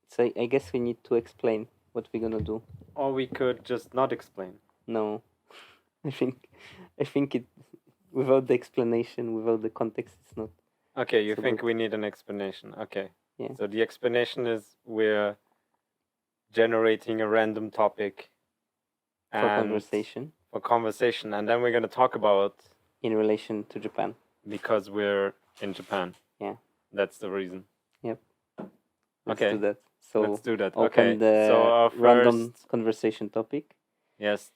So I guess we need to explain what we're gonna do. Or we could just not explain. No, I think it without the explanation, without the context, it's not. Okay, you So think good. we need an explanation. Okay. Yeah. So the explanation is we're generating a random topic For and conversation and then we're going to talk about in relation to Japan. because we're in Japan. Yeah. That's the reason. Let's Okay. do that. So Let's do that. open Okay. the So our random first conversation topic. Yes,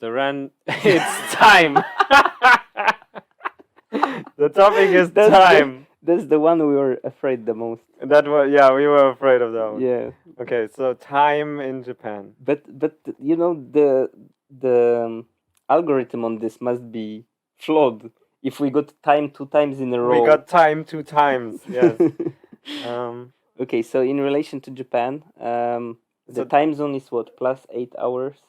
it's time. The topic is time. That's the one we were afraid the most. That was we were afraid of that one. Yeah. Okay, so time in Japan. But you know the algorithm on this must be flawed. If we got time 2 times in a row. We got time 2 times. Yes. Okay, so in relation to Japan, the So- time zone is what, plus 8 hours?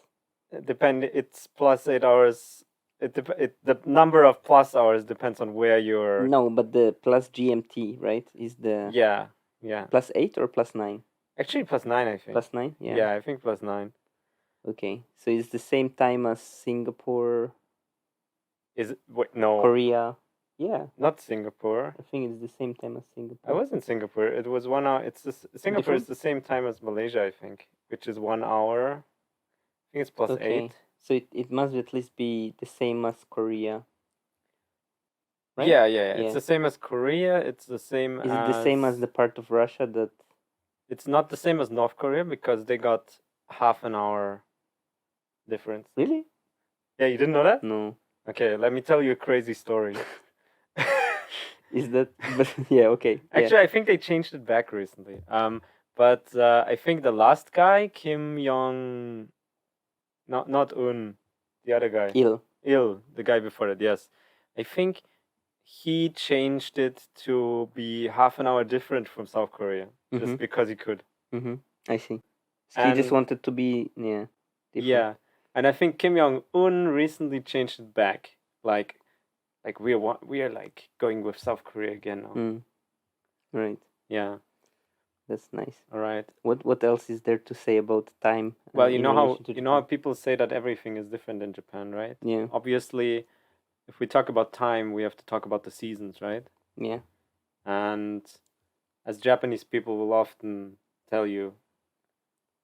It's plus 8 hours. The number of plus hours depends on where you're. No, but the plus GMT, right? Is the Yeah. plus 8 or plus 9? Actually, plus 9, I think. Plus 9, yeah. Yeah, I think plus 9. Okay, so it's the same time as Singapore, No, Korea. Yeah, not Singapore. I think it's the same time as Singapore. I was in Singapore. It was 1 hour. Singapore is Different? the same time as Malaysia, I think, which is 1 hour. I think it's plus Okay. 8. So it must at least be the same as Korea. Right? Yeah. Yeah. It's the same as Korea. It's the same Is it the same as the part of Russia that... It's not the same as North Korea because they got half an hour difference. Really? Yeah, you didn't know that? No. Okay, let me tell you a crazy story. Is that... But yeah, okay. Actually, I think they changed it back recently. But I think the last guy, Kim Jong, not Un, the other guy. Il, the guy before it. Yes, I think he changed it to be half an hour different from South Korea just because he could. Mm-hmm. I see. So he just And- wanted to be different. Yeah, and I think Kim Jong Un recently changed it back. Like we are like going with South Korea again now. Right. Yeah. That's nice. All right. What else is there to say about time? Well, in you know how relation to Japan? people say that everything is different in Japan, right? Yeah. Obviously, if we talk about time, we have to talk about the seasons, right? Yeah. And as Japanese people will often tell you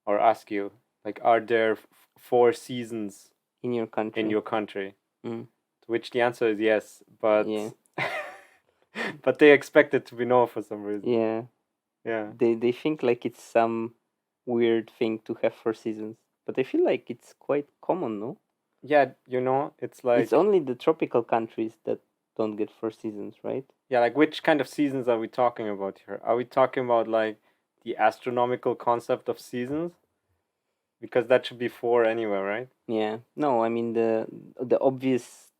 or ask you, like, are there 4 seasons In your country. in your country? Mm. To which the answer is yes, but Yeah. but they expect it to be no for some reason. Yeah. Yeah. They think like it's some weird thing to have 4 seasons, but I feel like it's quite common, no? Yeah, it's like It's only the tropical countries that don't get 4 seasons, right? yeah, like which kind of seasons are we talking about here? Are we talking about like the astronomical concept of seasons? Because that should be 4 anyway, right? Yeah. No, I mean the obvious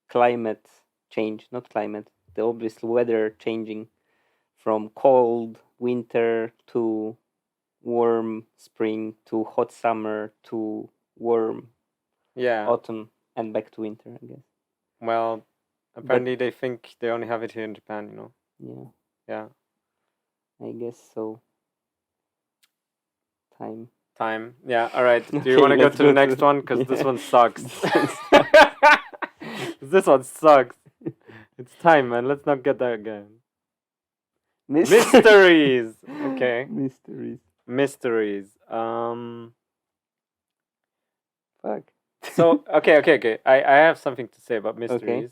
climate change, not climate, the obvious weather changing from cold winter to warm spring to hot summer to warm Yeah. autumn and back to winter, I guess. Well, apparently they think they only have it here in Japan, Yeah, Yeah. I guess so. Time. Yeah, all right. Do you Okay, want to go let's to the go to next the- one? Because this Yeah. one sucks. This one sucks. This one sucks. It's time, man. Let's not get that again. Mysteries. Okay. Mysteries. Fuck. So okay. I have something to say about mysteries.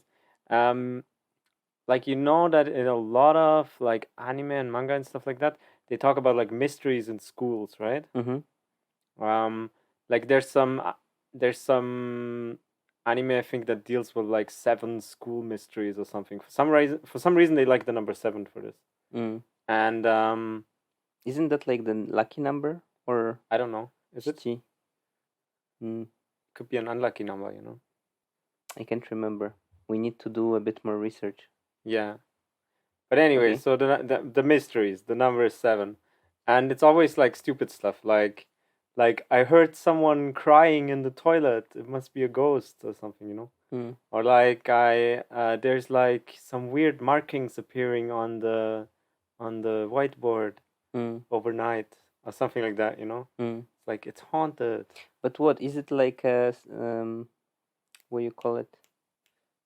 Like that in a lot of like anime and manga and stuff like that, they talk about like mysteries in schools, right? Mm-hmm. Like there's some anime I think that deals with like 7 school mysteries or something. For some reason they like the number 7 for this. Mm. And Isn't that like the lucky number or I don't know. Is it? Chi? Mm, Could be an unlucky number, I can't remember. We need to do a bit more research. Yeah. But anyway, Okay. so the mysteries, the number is 7. And it's always like stupid stuff like I heard someone crying in the toilet. It must be a ghost or something, Mm. Or like there's like some weird markings appearing on the whiteboard Mm. overnight. or something like that. You know, it's like it's haunted. But what is it like? What do you call it?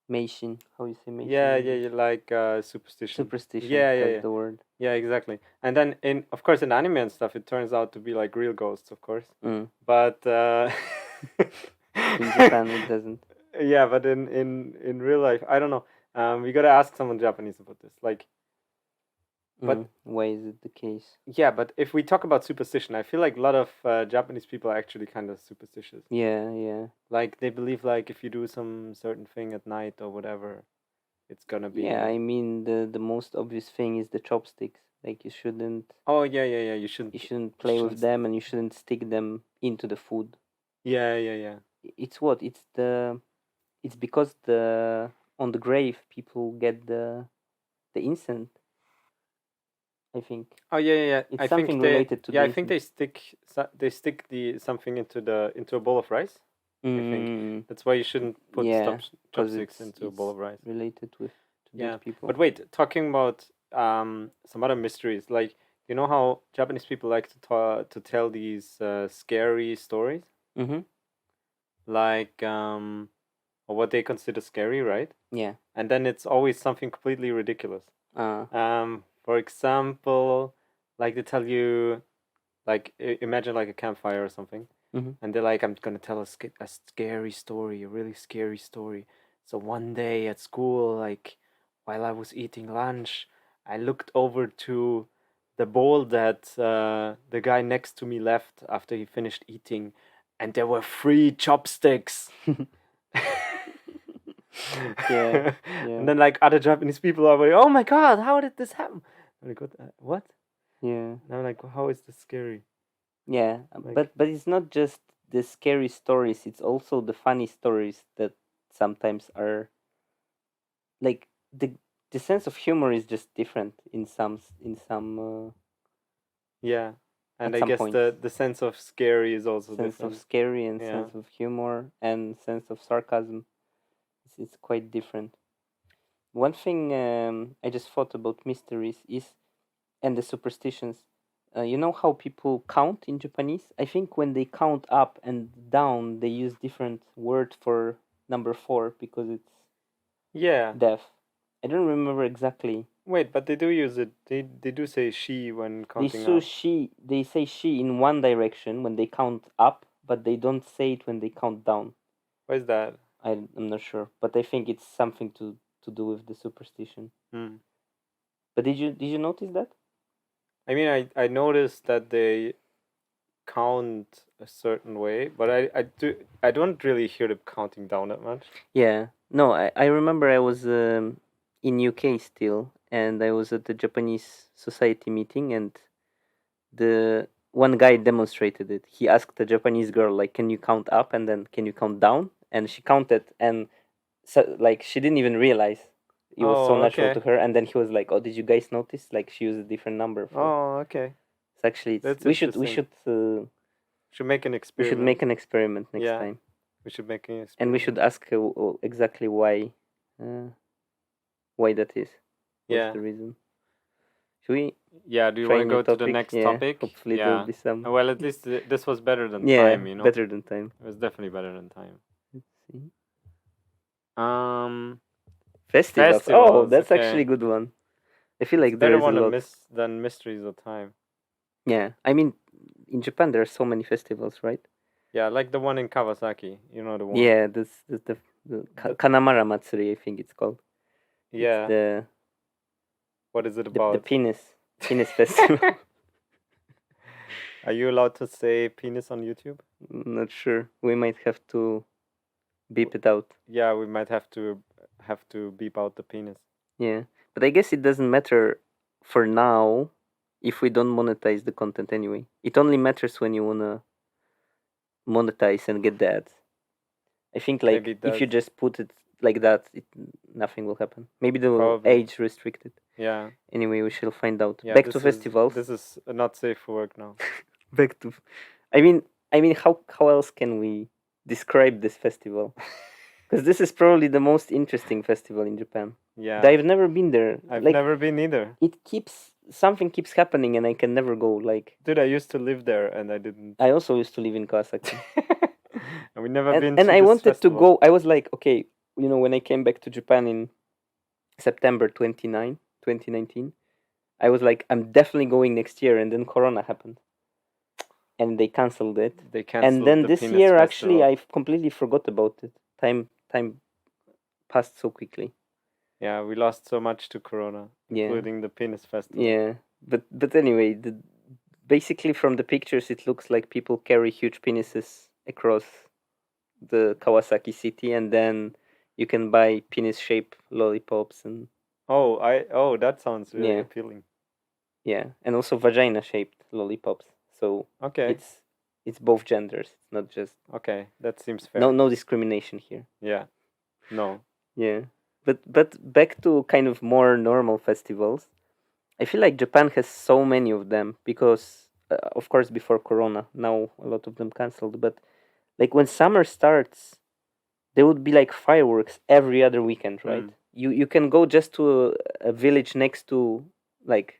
Meishin. How you say Meishin? Yeah, like superstition. Superstition. Yeah, that's the word. Yeah, exactly. And then of course in anime and stuff, it turns out to be like real ghosts, of course. But in Japan it doesn't. Yeah, but in real life, I don't know. We gotta ask someone Japanese about this. Like, but why is it the case? Yeah, but if we talk about superstition, I feel like a lot of Japanese people are actually kind of superstitious. Yeah. Like they believe like if you do some certain thing at night or whatever, it's gonna be. Yeah, I mean the most obvious thing is the chopsticks. Like you shouldn't. Oh yeah. You shouldn't. You shouldn't play with them, and you shouldn't stick them into the food. Yeah. It's what? It's because on the grave people get the incense. I think. Oh yeah. It's something related to. Yeah, I think they stick the something into a bowl of rice. I think that's why you shouldn't put chopsticks into a bowl of rice. Related with these people. But wait, talking about some other mysteries, like you know how Japanese people like to tell these scary stories, like or what they consider scary, right? Yeah. And then it's always something completely ridiculous. For example, like they tell you, like imagine like a campfire or something, and they're like, I'm gonna tell a scary story, a really scary story. So one day at school, like while I was eating lunch, I looked over to the bowl that the guy next to me left after he finished eating, and there were 3 chopsticks. Yeah. And then like other Japanese people are like, oh my god, how did this happen? I'm like, what? Yeah. And I'm like, how is this scary? Yeah, like, but it's not just the scary stories, it's also the funny stories that sometimes are like the sense of humor is just different in some yeah. And I guess the sense of scary is also different. Sense of scary and sense of humor and sense of sarcasm. It's quite different. One thing I just thought about mysteries and the superstitions. You know how people count in Japanese? I think when they count up and down, they use different word for number 4 because it's death. I don't remember exactly. Wait, but they do use it. They do say she when counting up. They say she in one direction when they count up, but they don't say it when they count down. Why is that? I'm not sure, but I think it's something to do with the superstition. But did you notice that? I mean, I noticed that they count a certain way, but I don't really hear them counting down that much. Yeah, no, I remember I was in UK still, and I was at the Japanese society meeting, and the one guy demonstrated it. He asked the Japanese girl, like, can you count up and then can you count down? And she counted, and so, like, she didn't even realize it was so natural to her. And then he was like, "Oh, did you guys notice? Like, she used a different number." Okay. It's actually we should make an experiment. We should make an experiment next time. We should make an experiment. And we should ask exactly why that is. What's the reason? Should we? Yeah. Do you want to go to the next topic? Hopefully there'll be some. Well, at least this was better than time. You know. Better than time. It was definitely better than time. Let's see. Festivals. Oh, that's actually a good one. I feel like better there's a lot than mysteries of time. Yeah, I mean, in Japan there are so many festivals, right? Yeah, like the one in Kawasaki. You know the one. Yeah, that's the Kanamara Matsuri, I think it's called. Yeah. What is it about? The penis festival. Are you allowed to say penis on YouTube? Not sure. We might have to beep it out. Yeah, we might have to beep out the penis. Yeah, but I guess it doesn't matter for now if we don't monetize the content anyway. It only matters when you wanna monetize and get the ads. I think like if you just put it like that, nothing will happen. Maybe they will age restricted. Yeah. Anyway, we shall find out. Yeah, Back to festivals. This is not safe for work now. Back to. I mean, how else can we describe this festival? Because this is probably the most interesting festival in Japan. Yeah. I've never been there. I've never been either. It keeps something keeps happening and I can never go. Like, dude, I used to live there and I didn't. I also used to live in Kawasaki. And we never been And to I this wanted to festival. go. I was like, okay, when I came back to Japan in September 2019, I was like, I'm definitely going next year, and then Corona happened, and they canceled it. They canceled And then the this Penis year, Festival. actually, I completely forgot about it. Time passed so quickly. Yeah, we lost so much to Corona, Yeah. including the Penis Festival. Yeah, but anyway, basically from the pictures, it looks like people carry huge penises across the Kawasaki city, and then you can buy penis-shaped lollipops and Oh, that sounds really Yeah. appealing. yeah, and also vagina-shaped lollipops. So Okay, it's both genders. It's not just okay, that seems fair. no discrimination here. Yeah, no. Yeah, but back to kind of more normal festivals. I feel like Japan has so many of them because, of course, before Corona, now a lot of them canceled. But like when summer starts, there would be like fireworks every other weekend, right? You can go just to a village next to like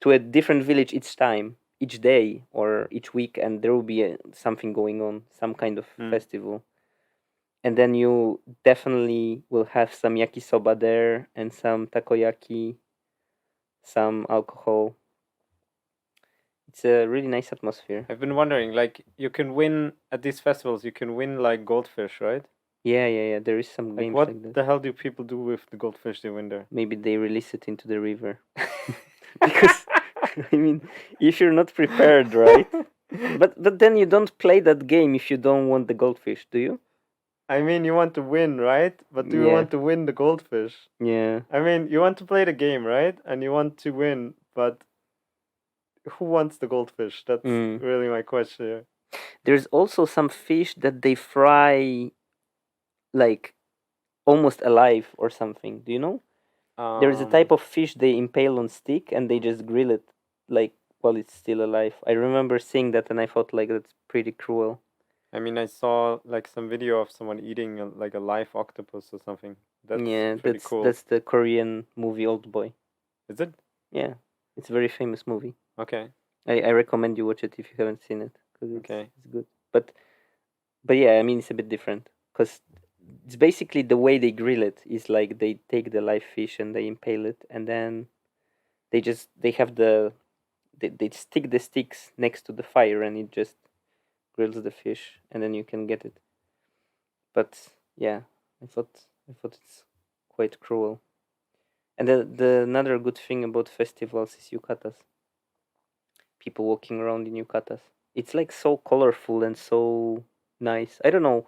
to a different village each day or each week, and there will be something going on, some kind of festival. And then you definitely will have some yakisoba there and some takoyaki, some alcohol. It's a really nice atmosphere. I've been wondering, like, you can win at these festivals. You can win like goldfish, right? Yeah. There is some Like, games what like that. the hell do people do with the goldfish they win there? Maybe they release it into the river. Because I mean, if you're not prepared, right? But then you don't play that game if you don't want the goldfish, do you? I mean, you want to win, right? But do you Yeah. want to win the goldfish? Yeah. I mean, you want to play the game, right? And you want to win, but who wants the goldfish? That's really my question here. There's also some fish that they fry like almost alive or something. Do you know? There's a type of fish they impale on stick and they just grill it like while it's still alive. I remember seeing that and I thought like that's pretty cruel. I mean, I saw like some video of someone eating like a live octopus or something. That's pretty cool. That's the Korean movie Old Boy. Is it? Yeah, it's a very famous movie. Okay. I recommend you watch it if you haven't seen it because Okay. it's good. But yeah, I mean it's a bit different because it's basically the way they grill it is like they take the live fish and they impale it and then they have they stick the sticks next to the fire and it just grills the fish and then you can get it. But yeah, I thought it's quite cruel. And the another good thing about festivals is yukatas. People walking around in yukatas. It's like so colorful and so nice. I don't know.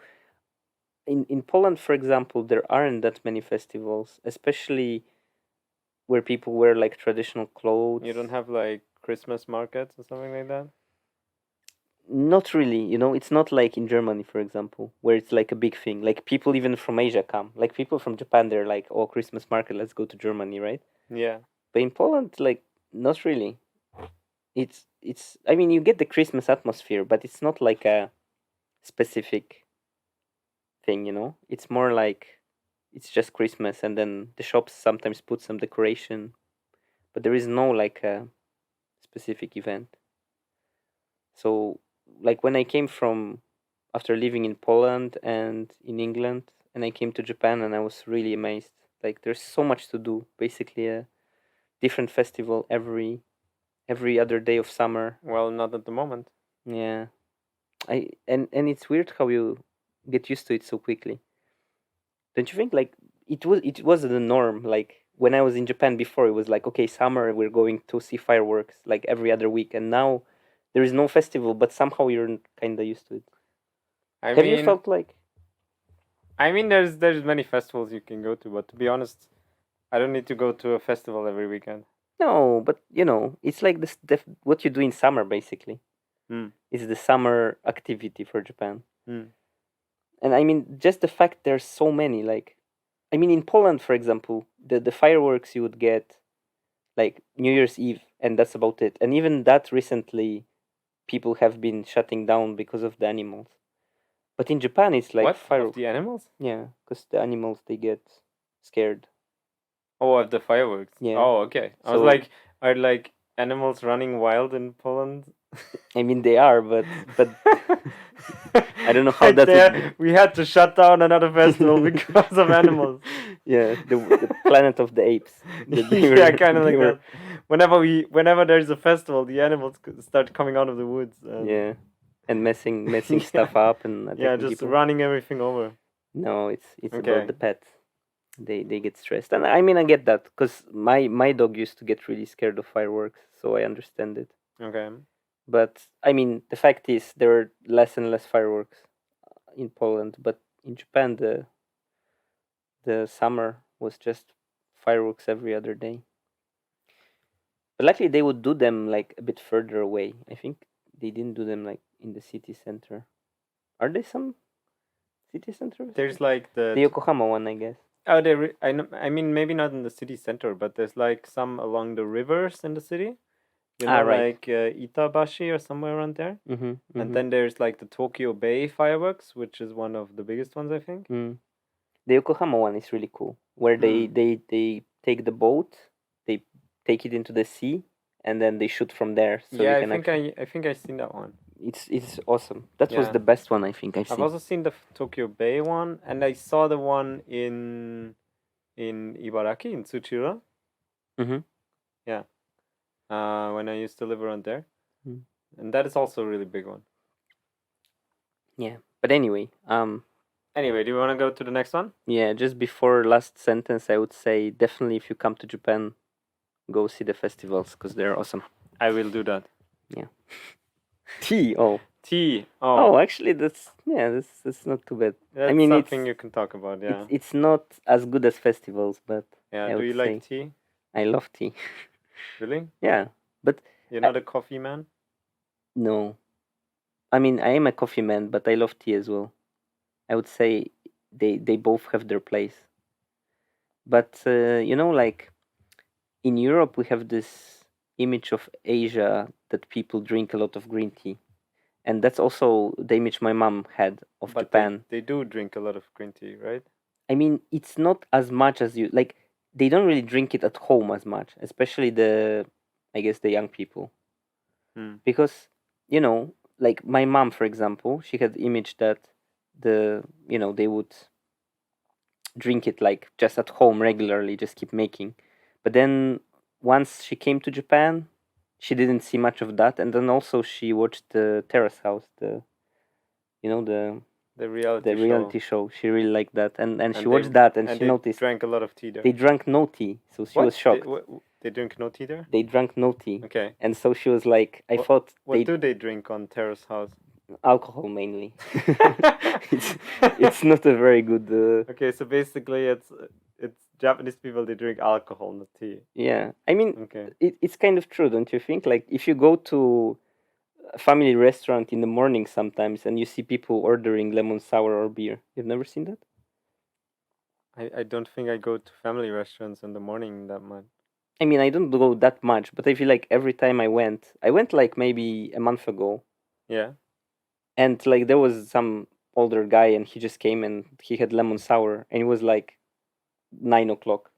In Poland, for example, there aren't that many festivals, especially where people wear like traditional clothes. You don't have like Christmas markets or something like that? Not really, it's not like in Germany, for example, where it's like a big thing. Like people even from Asia come. Like people from Japan, they're like, "Oh, Christmas market, let's go to Germany," right? Yeah. But in Poland, like not really. It's I mean, you get the Christmas atmosphere, but it's not like a specific thing, It's more like it's just Christmas and then the shops sometimes put some decoration, but there is no like a specific event. So like when I came from after living in Poland and in England and I came to Japan and I was really amazed. Like there's so much to do. Basically a different festival every other day of summer. Well, not at the moment. Yeah. And it's weird how you get used to it so quickly. Don't you think? Like it was the norm. Like when I was in Japan before, it was like, okay, summer we're going to see fireworks like every other week, and now there is no festival, but somehow you're kind of used to it. Have you felt like? I mean, there's many festivals you can go to, but to be honest, I don't need to go to a festival every weekend. No, but it's like this. What you do in summer basically is the summer activity for Japan. And I mean, just the fact there's so many. Like, I mean, in Poland, for example, the fireworks you would get like New Year's Eve, and that's about it. And even that recently, people have been shutting down because of the animals. But in Japan, it's like fireworks. The animals? Yeah, because the animals they get scared. Oh, of the fireworks. Yeah. Oh, okay. I was like, Are like animals running wild in Poland? I mean, they are, but I don't know how Right that would be. there, we had to shut down another festival because of animals. Yeah, the Planet of the Apes. That they Yeah, were, kind of they like were, that. Whenever there's a festival, the animals start coming out of the woods. yeah, and messing Yeah, stuff up and yeah, attacking just people. running everything over. No, it's about Okay. the pets. They get stressed, and I mean I get that because my dog used to get really scared of fireworks, so I understand it. Okay. But I mean the fact is there are less and less fireworks in Poland, but in Japan the summer was just fireworks every other day. But luckily they would do them like a bit further away. I think they didn't do them like in the city center. Are there some city centers? There's like The Yokohama one, I guess. oh, I know. I mean, maybe not in the city center, but there's like some along the rivers in the city. You know, Right. like Itabashi or somewhere around there. Mm-hmm, And then there's like the Tokyo Bay fireworks, which is one of the biggest ones, I think. The Yokohama one is really cool, where they take the boat, they take it into the sea, and then they shoot from there. So Yeah, you can I think I've seen that one. it's awesome. That was Yeah. the best one I think I've I've seen. also seen the Tokyo Bay one, and I saw the one in Ibaraki in Tsuchira. Mm-hmm. Yeah. When I used to live around there, Mm. and that is also a really big one. Yeah, but anyway, Anyway, do you want to go to the next one? yeah, just before last sentence, I would say definitely if you come to Japan, go see the festivals because they're awesome. I will do that. Yeah. Tea. Oh. Tea. Oh, actually, that's not too bad. That's I mean, something you can talk about. Yeah. it's not as good as festivals, but Yeah. I Do you would like say tea? I love tea. Really? Yeah, but You're not a coffee man? no. I mean, I am a coffee man, but I love tea as well. I would say they both have their place. But like in Europe, we have this image of Asia that people drink a lot of green tea, and that's also the image my mom had of But Japan. they do drink a lot of green tea, right? I mean, it's not as much as you like. They don't really drink it at home as much, especially I guess, the young people, because like my mom, for example, she had the image that they would drink it like just at home regularly, just keep making. But then once she came to Japan, she didn't see much of that, and then also she watched the Terrace House, the The reality show. She really liked that, and she And watched that, and and she they noticed drank a lot of tea there. they drank no tea, so she was shocked. They drink no tea there? They drank no tea, Okay. and so she was like, I thought What do they drink on Terrace House? alcohol mainly. It's not a very good. Okay, so basically it's Japanese people, they drink alcohol, not tea. Yeah, I mean, Okay. it's kind of true, don't you think? Like if you go to a family restaurant in the morning sometimes and you see people ordering lemon sour or beer, you've never seen that? I don't think I go to family restaurants in the morning that much. I mean, I don't go that much, but I feel like every time I went like maybe a month ago. Yeah. And like there was some older guy and he just came and he had lemon sour and it was like 9 o'clock.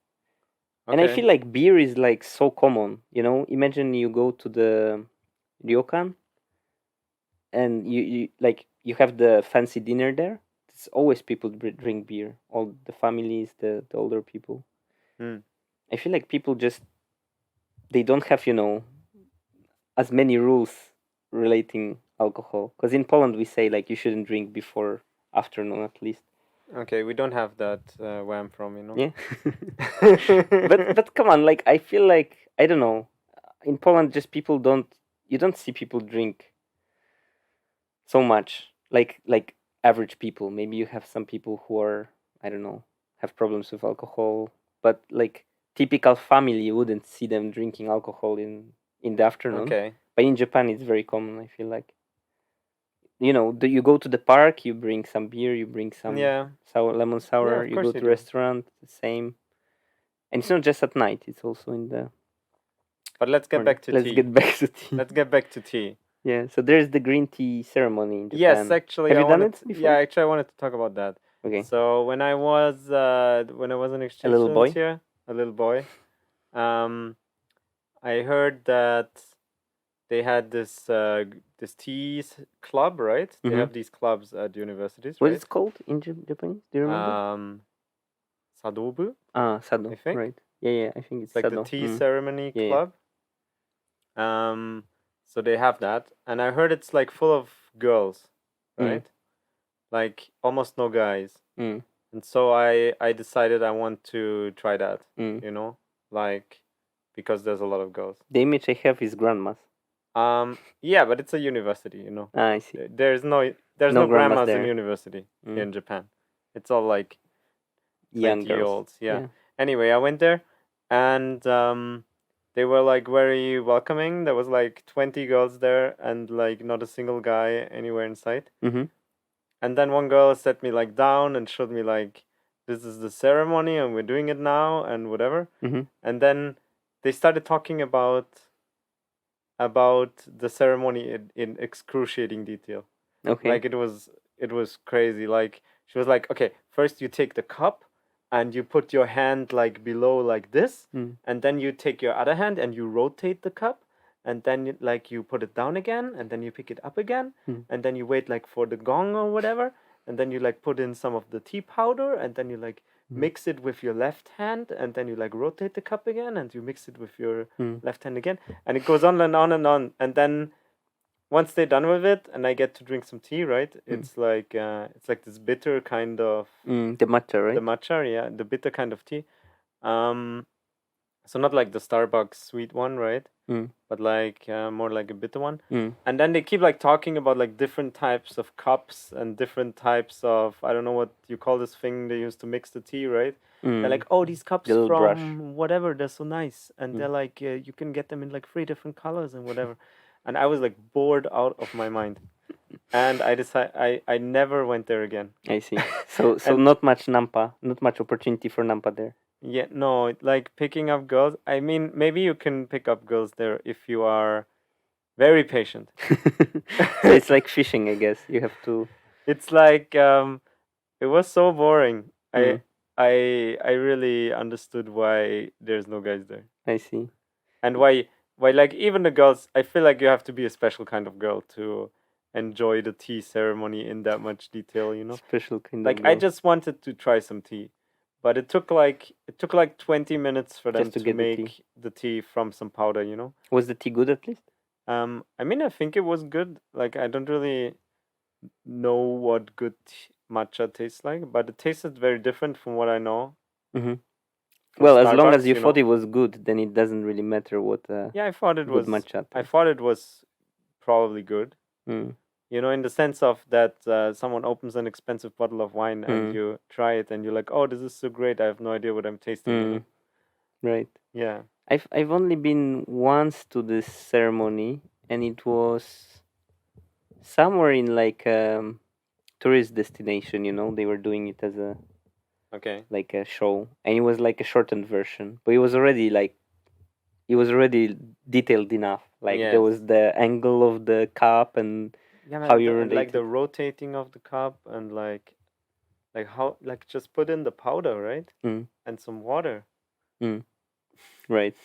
And I feel like beer is like so common, Imagine you go to the ryokan and you like you have the fancy dinner there. It's always people drink beer. All the families, the older people. I feel like people just they don't have as many rules relating alcohol. Because in Poland we say like you shouldn't drink before afternoon at least. Okay, we don't have that where I'm from, Yeah. but come on, like I feel like I don't know. In Poland, just people you don't see people drink so much like average people. Maybe you have some people who are I don't know have problems with alcohol, but like typical family, you wouldn't see them drinking alcohol in the afternoon. Okay. But in Japan, it's very common. I feel like you go to the park, you bring some beer, you bring some lemon sour. You go to restaurant, the same. And it's not just at night; it's also in the. But let's get back to tea. Let's get back to tea. Let's get back to tea. Yeah, so there's the green tea ceremony in Japan. Yes, actually, have you done it before? Yeah, actually, I wanted to talk about that. Okay. So when I was an exchange student here, a little boy, I heard that they had this tea club, right? They have these clubs at universities, What right? is it called in Japanese? Do you remember? Sadobu, Sado, I think. right. Yeah, I think it's Like Sado. the tea ceremony Yeah. club. So they have that, and I heard it's like full of girls, right? Like almost no guys. And so I decided I want to try that, you know, like because there's a lot of girls. The image I have is grandmas. Yeah, but it's a university, you know. I see. There's no grandmas in university here in Japan. It's all like young 20-year-olds. Yeah. Anyway, I went there, and they were like very welcoming. There was like 20 girls there, and like not a single guy anywhere in sight. And then one girl sat me like down and showed me like, this is the ceremony and we're doing it now and whatever. And then they started talking about the ceremony in excruciating detail. Okay. Like it was crazy. Like she was like, okay, first you take the cup and you put your hand like below like this, and then you take your other hand and you rotate the cup, and then you put it down again, and then you pick it up again, and then you wait like for the gong or whatever, and then you like put in some of the tea powder, and then you like mix it with your left hand, and then you like rotate the cup again, and you mix it with your left hand again, and it goes on and on and on, and then once they're done with it, and I get to drink some tea, right? It's like this bitter kind of the matcha, right? The matcha, yeah, the bitter kind of tea. So not like the Starbucks sweet one, right? But like more like a bitter one. And then they keep like talking about like different types of cups and different types of, I don't know what you call this thing they use to mix the tea, right? They're like, oh, these cups from brush. whatever, they're so nice, and they're like, you can get them in like 3 different colors and whatever. And I was like bored out of my mind, and I decided I never went there again. I see. So not much nampa, not much opportunity for nampa there. Yeah, no, like picking up girls. I mean, maybe you can pick up girls there if you are very patient. So it's like fishing, I guess. You have to. It's like it was so boring. I really understood why there's no guys there. I see. And why like even the girls, I feel like you have to be a special kind of girl to enjoy the tea ceremony in that much detail, you know? Special kind like of girl. I just wanted to try some tea. But it took like 20 minutes for them to make the tea from some powder, you know? Was the tea good at least? I mean, I think it was good. Like, I don't really know what good matcha tastes like, but it tasted very different from what I know. Well, as long as you thought it was good, then it doesn't really matter what. Yeah, I thought it was matcha. I thought it was probably good. You know, in the sense of that someone opens an expensive bottle of wine and you try it and you're like, oh, this is so great. I have no idea what I'm tasting. You know? Right. Yeah. I've only been once to this ceremony, and it was somewhere in like tourist destination. You know, they were doing it as a like a show, and it was like a shortened version, but it was already detailed enough. Like there was the angle of the cup and how you rotate like the rotating of the cup and like how like just put in the powder, right? And some water. Right.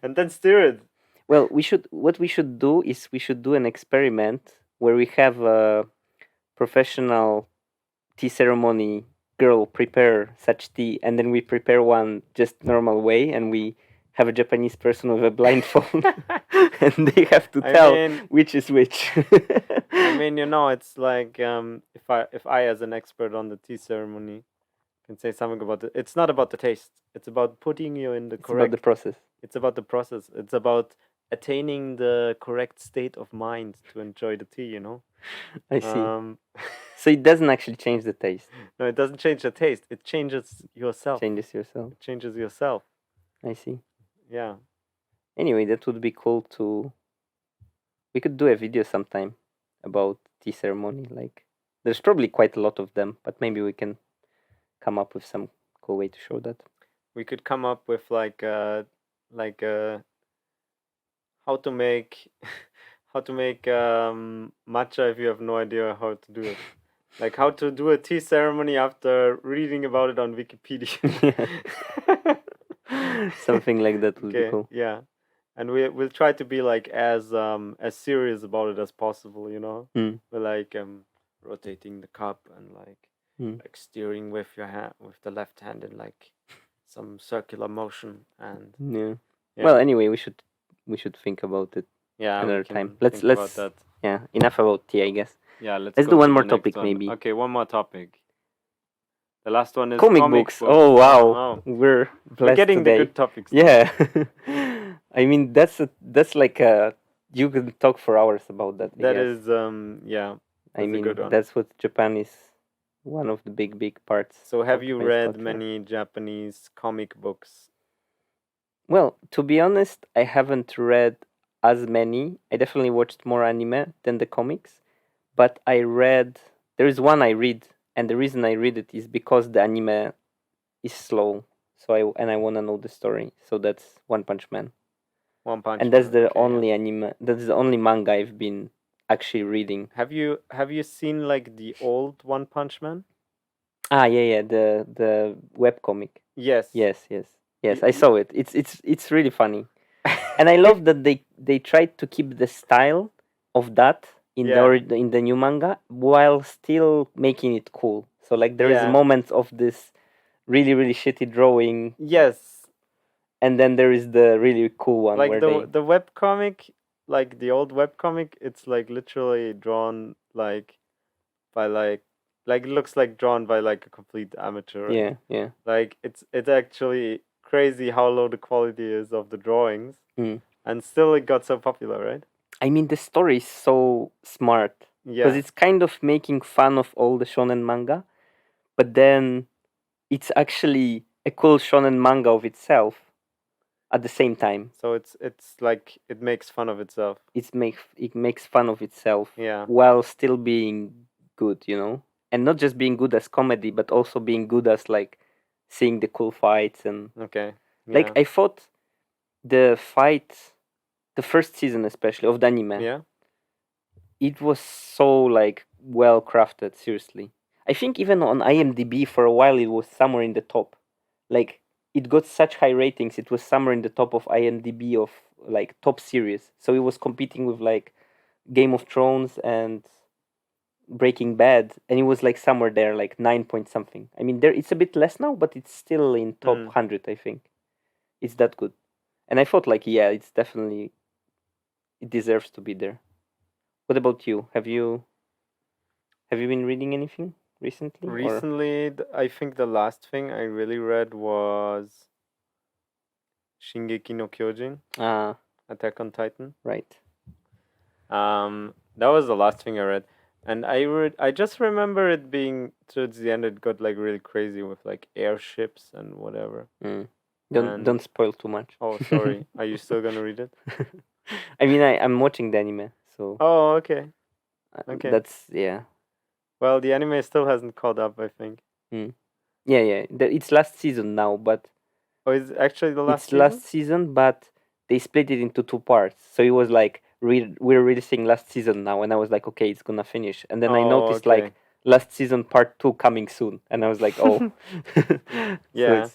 And then stir it. Well, what we should do is we should do an experiment where we have a professional tea ceremony girl prepare such tea, and then we prepare one just normal way, and we have a Japanese person with a blindfold, and they have to tell which is which. I mean, you know, it's like if I as an expert on the tea ceremony can say something about it. It's not about the taste. It's about putting you in the correct. It's about the process. It's about the process. It's about attaining the correct state of mind to enjoy the tea. You know. I see. So it doesn't actually change the taste. No, it doesn't change the taste. It changes yourself. It changes yourself. I see. Yeah. Anyway, that would be cool to. We could do a video sometime about tea ceremony. Like, there's probably quite a lot of them, but maybe we can come up with some cool way to show that. We could come up with like how to make matcha if you have no idea how to do it. Like how to do a tea ceremony after reading about it on Wikipedia. Something like that would be cool. Yeah. and we'll try to be like as serious about it as possible. Mm. We're like rotating the cup and Mm. like steering with your hand with the left hand in like some circular motion and Yeah. yeah. Well, anyway, we should think about it Yeah, we another can time. think about that. Yeah, enough about tea, I guess. Yeah, let's do go one to more the next topic, one. maybe. Okay, one more topic. The last one is Comic books. Oh wow, Oh. we're blessed We're getting today. the good topics now. Yeah. I mean, that's like you can talk for hours about that. That is yeah. I that's a mean, good one. that's what Japan is. One of the big parts. So have of you Japanese read culture. many Japanese comic books? Well, to be honest, I haven't read as many. I definitely watched more anime than the comics, but there is one I read, and the reason I read it is because the anime is slow. So I want to know the story. So that's One Punch Man. One Punch And that's Man, the okay, only yeah. anime. That's the only manga I've been actually reading. Have you seen like the old One Punch Man? Yeah, the webcomic. Yes. Yes. I saw it. It's really funny, and I love that they tried to keep the style of that in in the new manga while still making it cool. So like there is moments of this really shitty drawing. Yes. And then there is the really cool one Like where the webcomic, like the old webcomic, it's like literally drawn like by like it looks like drawn by like a complete amateur. Right? Yeah. Like it's actually crazy how low the quality is of the drawings, and still it got so popular, right? I mean, the story is so smart because it's kind of making fun of all the shonen manga, but then it's actually a cool shonen manga of itself at the same time. So it's like it makes fun of itself. It makes fun of itself, Yeah, while still being good, and not just being good as comedy, but also being good as like seeing the cool fights and okay. Yeah. Like I thought the fight, the first season especially of the anime, Yeah. it was so like well crafted. Seriously, I think even on IMDb for a while it was somewhere in the top. Like it got such high ratings, it was somewhere in the top of IMDb of like top series. So it was competing with like Game of Thrones and Breaking Bad, and it was like somewhere there, like 9 point something. I mean, there it's a bit less now, but it's still in top 100. I think it's that good, and I thought like, yeah, it's definitely it deserves to be there. What about you? Have you been reading anything recently? Recently, I think the last thing I really read was Shingeki no Kyojin. Attack on Titan. Right. That was the last thing I read. And I just remember it being towards the end. It got like really crazy with like airships and whatever. Don't spoil too much. Oh, sorry. Are you still gonna read it? I mean, I'm watching the anime, so. Oh, okay. Okay. That's yeah. Well, the anime still hasn't caught up, I think. Yeah. It's last season now, but. Oh, it's actually the last. It's last season, but they split it into 2 parts. So it was like we're releasing last season now, and I was like, okay, it's gonna finish. And then I noticed like last season part 2 coming soon, and I was like, oh. Yeah. So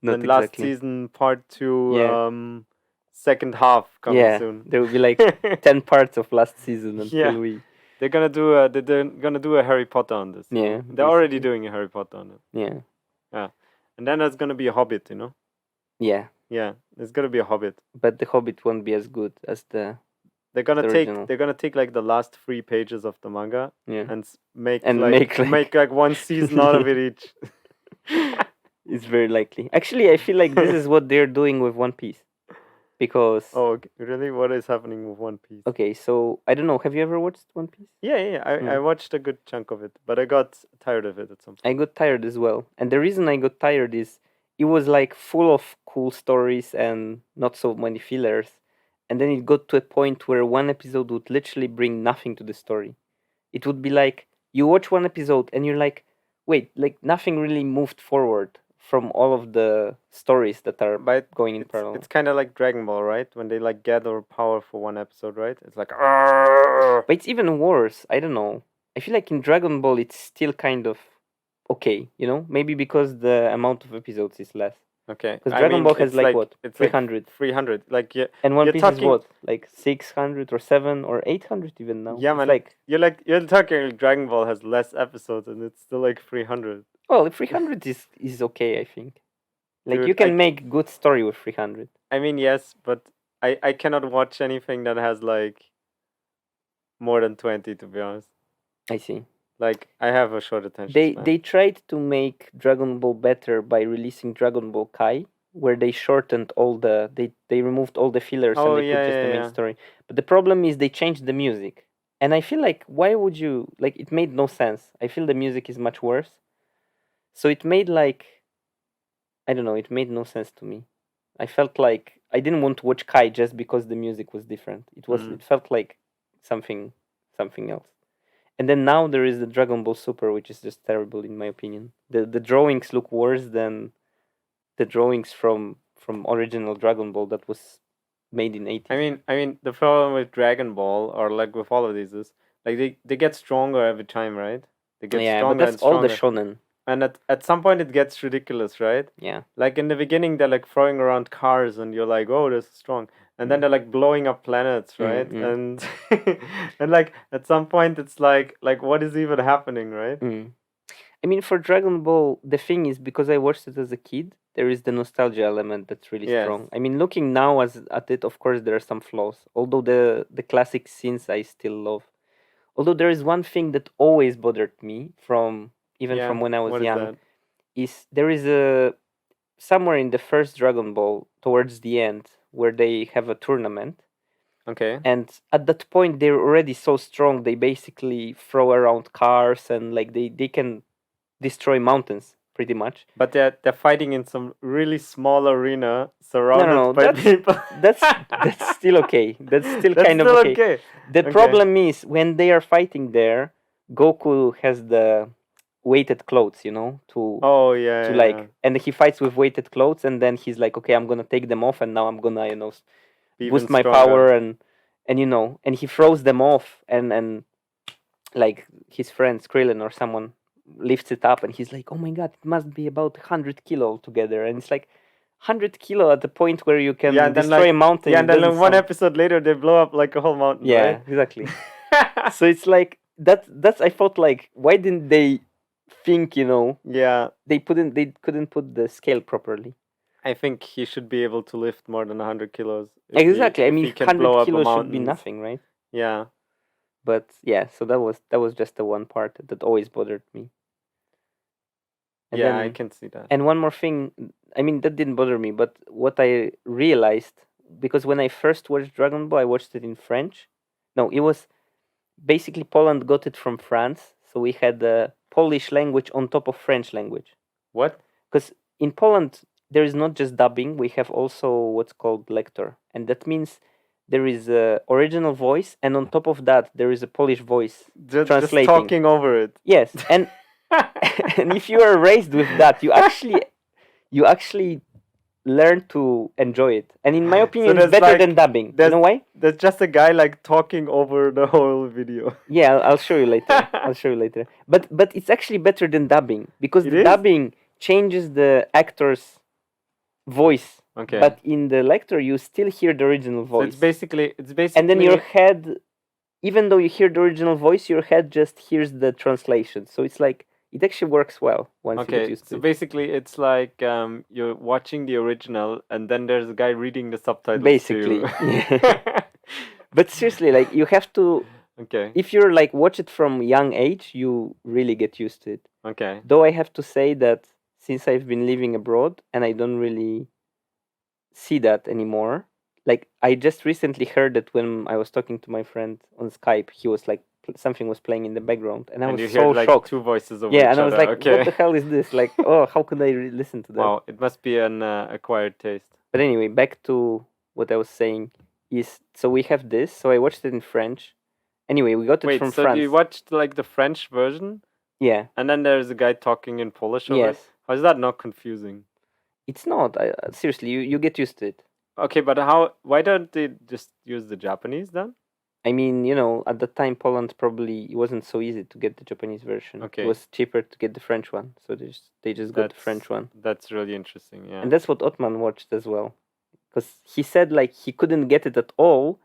not then last season part 2, second half coming soon. There will be like 10 parts of last season until we. They're gonna do a Harry Potter on this. Yeah. They're already doing a Harry Potter on it. Yeah. Yeah. And then there's gonna be a Hobbit, Yeah. Yeah, there's gonna be a Hobbit. But the Hobbit won't be as good as the. They're gonna take like the last 3 pages of the manga and make like 1 season out of it each. It's very likely. Actually, I feel like this is what they're doing with One Piece. Because. Oh, okay. Really? What is happening with One Piece? Okay, so I don't know. Have you ever watched One Piece? Yeah. I watched a good chunk of it, but I got tired of it at some point. I got tired as well, and the reason I got tired is it was like full of cool stories and not so many fillers, and then it got to a point where one episode would literally bring nothing to the story. It would be like you watch one episode and you're like, wait, like nothing really moved forward from all of the stories that are going in parallel. It's kind of like Dragon Ball, right? When they like gather power for one episode, right? It's like, Arr! But it's even worse. I don't know. I feel like in Dragon Ball it's still kind of okay, maybe because the amount of episodes is less. Okay. Because I Dragon mean, Ball has it's like like what, it's like 300, 300. Like and One you're Piece is talking. what, like 600 or 7 or 800 even now. Yeah, It's man. like, You're talking like Dragon Ball has less episodes and it's still like 300. well, 300 is okay, I think. Like Dude, you can make good story with 300. I mean, yes, but I cannot watch anything that has like more than 20, to be honest. I see. Like I have a short attention span. They tried to make Dragon Ball better by releasing Dragon Ball Kai, where they shortened all the they removed all the fillers Oh and they put yeah, just the yeah, main yeah. story. But the problem is they changed the music. And I feel like why would you like it made no sense. I feel the music is much worse. So it made like I don't know, it made no sense to me. I felt like I didn't want to watch Kai just because the music was different. It felt like something something else. And then now there is the Dragon Ball Super, which is just terrible in my opinion. The drawings look worse than the drawings from original Dragon Ball that was made in 80s. I mean, the problem with Dragon Ball or like with all of these is like they get stronger every time, right? They get Yeah, but stronger that's and all the stronger. shonen. And at some point it gets ridiculous, right? Yeah. Like in the beginning they're like throwing around cars and you're like, oh, this is strong. And then they're like blowing up planets, right? And and like at some point it's like what is even happening, right? I mean, for Dragon Ball, the thing is because I watched it as a kid, there is the nostalgia element that's really strong. Yes. I mean, looking now at it, of course, there are some flaws. Although the classic scenes I still love. Although there is one thing that always bothered me from even Yeah. from when I was What is young, that? is there is a somewhere in the first Dragon Ball towards the end where they have a tournament. Okay. And at that point they're already so strong they basically throw around cars and like they can destroy mountains pretty much. But they're fighting in some really small arena surrounded No, by people. that's still okay. That's still That's kind of still okay. okay. The Okay. problem is when they are fighting there, Goku has the weighted clothes, you know, Oh yeah, to yeah, like, yeah. and he fights with weighted clothes, and then he's like, okay, I'm gonna take them off, and now I'm gonna, you know, Be boost even my stronger. power, and you know, and he throws them off, and like his friend Krillin or someone lifts it up, and he's like, oh my god, it must be about 100 kilo altogether, and it's like 100 kilo at the point where you can Yeah, and then destroy like a mountain. yeah, it and then doesn't like, one sound- episode later they blow up like a whole mountain, yeah, right? exactly. So it's like that's I thought like why didn't they think, you know, Yeah, they couldn't put the scale properly. I think he should be able to lift more than 100 kilos. Exactly. I If mean, he can blow 100 up a kilos should be mountain. nothing, right? Yeah. But yeah, so that was just the one part that always bothered me. And Yeah, then, I can see that. and one more thing, I mean, that didn't bother me, but what I realized, because when I first watched Dragon Ball, I watched it in French. No, it was basically Poland got it from France, so we had the Polish language on top of French language. What? Because in Poland, there is not just dubbing, we have also what's called lector. And that means there is a original voice, and on top of that, there is a Polish voice Just translating. talking over it. Yes, and and if you are raised with that, you actually learn to enjoy it. And in my opinion, it's there's better like- than dubbing. You know why? There's just a guy like talking over the whole video. Yeah, I'll show you later. I'll show you later. But it's actually better than dubbing because It the is? dubbing changes the actor's voice. Okay. But in the lecture, you still hear the original So voice. it's basically And then your head, even though you hear the original voice, your head just hears the translation. So it's like it actually works well once you get okay. used to So it. basically, it's like you're watching the original, and then there's a guy reading the subtitles. Basically, too. yeah. But seriously, like you have to. Okay. If you're like watch it from young age, you really get used to it. Okay. Though I have to say that since I've been living abroad and I don't really see that anymore. Like I just recently heard that when I was talking to my friend on Skype, he was like something was playing in the background, and I And was you so heard like shocked. two voices over Yeah, each and I was other. like, okay. what the hell is this? Like, oh, how could I listen to that? Wow, it must be an acquired taste. But anyway, back to what I was saying is so we have this. So I watched it in French. Anyway, we got it Wait, from so France. you watched like the French version, Yeah. and then there's a guy talking in Polish over it? Yes. How is that not confusing? It's not. Seriously, you get used to it. Okay, but how? Why don't they just use the Japanese then? I mean, at the time Poland probably it wasn't so easy to get the Japanese version. Okay. It was cheaper to get the French one, so they just got the French one. That's really interesting. Yeah. And that's what Otman watched as well, because he said like he couldn't get it at all,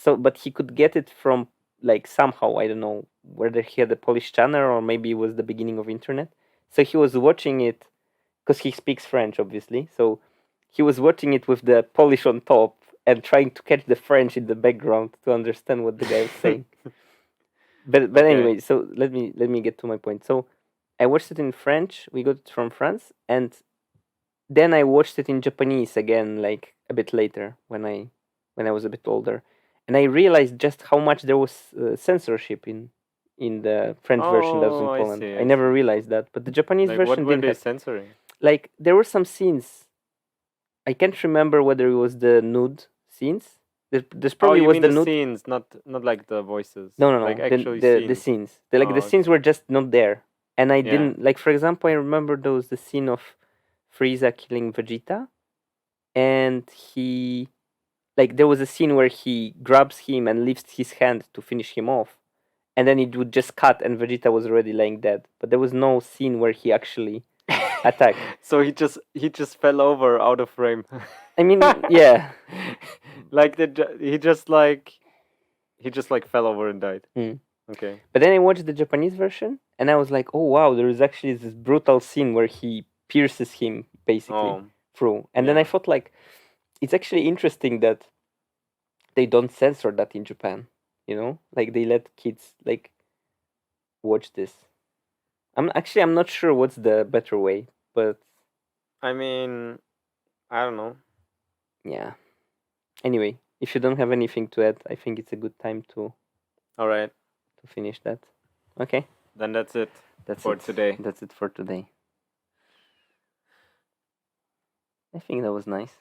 but he could get it from like somehow, I don't know whether he had a Polish channel or maybe it was the beginning of internet. So he was watching it because he speaks French, obviously. So he was watching it with the Polish on top and trying to catch the French in the background to understand what the guy was saying. But Okay. anyway, so let me get to my point. So I watched it in French. We got it from France, and then I watched it in Japanese again, like a bit later when I was a bit older, and I realized just how much there was censorship in the French version that was in Oh, I Poland. see, I I never see. realized that, but the Japanese Like, version what were didn't they have. censoring? Like there were some scenes. I can't remember whether it was the nude scenes. There's probably you was mean the the nude. scenes, not like the voices. No, Like the actually the scenes. scenes. The scenes Okay. were just not there, and I Yeah. didn't like. For example, I remember there was the scene of Frieza killing Vegeta, and he like there was a scene where he grabs him and lifts his hand to finish him off, and then it would just cut, and Vegeta was already laying dead. But there was no scene where he actually attacked. So he just fell over out of frame. I mean, yeah. Like he just like fell over and died. Mm. Okay. But then I watched the Japanese version, and I was like, oh wow, there is actually this brutal scene where he pierces him basically through. And then I yeah. thought like, it's actually interesting that they don't censor that in Japan. Like they let kids like watch this. I'm not sure what's the better way, but I mean, I don't know. yeah. Anyway, if you don't have anything to add, I think it's a good time to All right. to finish that. Okay. Then that's it for today. That's it for today. I think that was nice.